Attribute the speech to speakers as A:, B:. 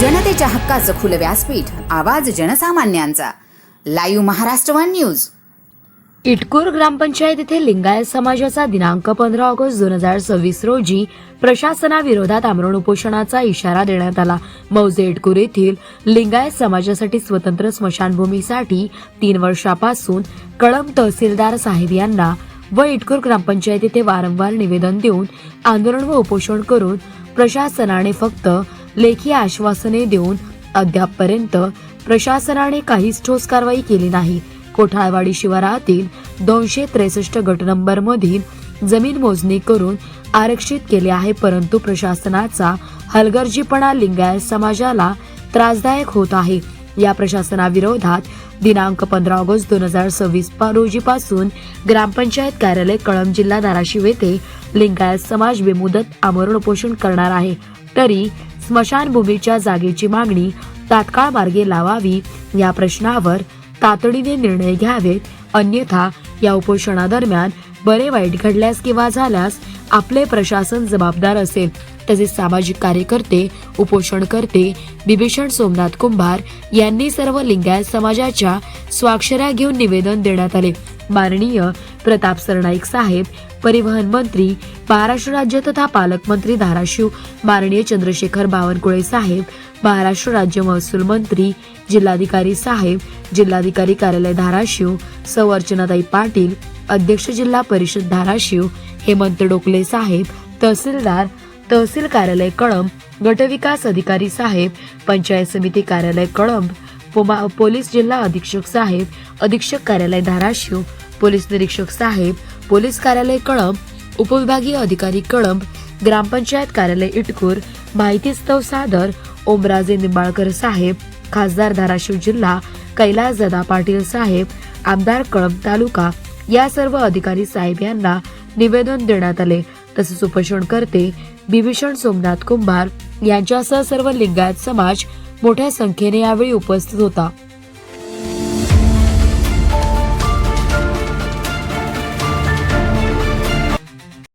A: जनतेच्या हक्काचं खुलं व्यासपीठ, आवाज जनसामान्यांचा. Live Maharashtra one news.
B: Itkur ग्रामपंचायत येथे लिंगायत समाजाचा दिनांक 15 ऑगस्ट 2026 रोजी प्रशासनाविरोधात आमरण उपोषणाचा इशारा देण्यात आला. मौजे इटकूर येथील लिंगायत समाजासाठी स्वतंत्र स्मशानभूमीसाठी 3 वर्षापासून कळंब तहसीलदार साहेब यांना व इटकूर ग्रामपंचायत येथे वारंवार निवेदन देऊन आंदोलन व उपोषण करून प्रशासनाने फक्त लेखी आश्वासने देऊन अद्यापपर्यंत प्रशासनाने काहीच ठोस कारवाई केली नाही. कोठाळवाडी शिवारातील 263 गट नंबर मधील जमीन मोजणी करून आरक्षित केले आहे, परंतु प्रशासनाचा हलगर्जीपणा लिंगायत समाजाला त्रासदायक होत आहे. या प्रशासनाविरोधात दिनांक 15 ऑगस्ट 2026 रोजीपासून ग्रामपंचायत कार्यालय कळंब जिल्हा धाराशिव येथे लिंगायत समाज बेमुदत आमरण उपोषण करणार आहे. तरी स्मशानभूमीच्या जागेची मागणी तात्काळ मार्गी लावावी, या प्रश्नावर तातडीने निर्णय घ्यावेत, अन्यथा या उपोषणादरम्यान बरे वाईट घडल्यास किंवा झाल्यास आपले प्रशासन जबाबदार असेल. तसेच सामाजिक कार्यकर्ते, उपोषणकर्ते बिभीषण सोमनाथ कुंभार यांनी सर्व लिंगायत समाजाच्या स्वाक्षऱ्या घेऊन निवेदन देण्यात आले. माननीय प्रताप सरनाईक साहेब, परिवहन मंत्री महाराष्ट्र राज्य तथा पालकमंत्री धाराशिव माननीय चंद्रशेखर बावनकुळे साहेब, महाराष्ट्र राज्य महसूल मंत्री, जिल्हाधिकारी साहेब, जिल्हाधिकारी कार्यालय धाराशिव, सौ अर्चनाताई पाटील, अध्यक्ष जिल्हा परिषद धाराशिव हेमंत डोकले साहेब, तहसीलदार, तहसील कार्यालय कळंब, गटविकास अधिकारी साहेब, पंचायत समिती कार्यालय कळंब, पोलीस जिल्हा अधीक्षक साहेब, अधीक्षक कार्यालय धाराशिव, पोलीस निरीक्षक साहेब, पोलीस कार्यालय कळंब, उपविभागीय अधिकारी कळंब, ग्रामपंचायत कार्यालय इटकूर, माहितीस्तव सादर ओमराजे निंबाळकर साहेब, खासदार धाराशिव जिल्हा कैलासदादा पाटील साहेब, आमदार कळंब तालुका या सर्व अधिकारी साहेब यांना निवेदन देण्यात आले. तसेच उपोषणकर्ते बिभीषण सोमनाथ कुंभार यांच्यासह सर्व लिंगायत समाज मोठ्या संख्येने यावेळी उपस्थित होता.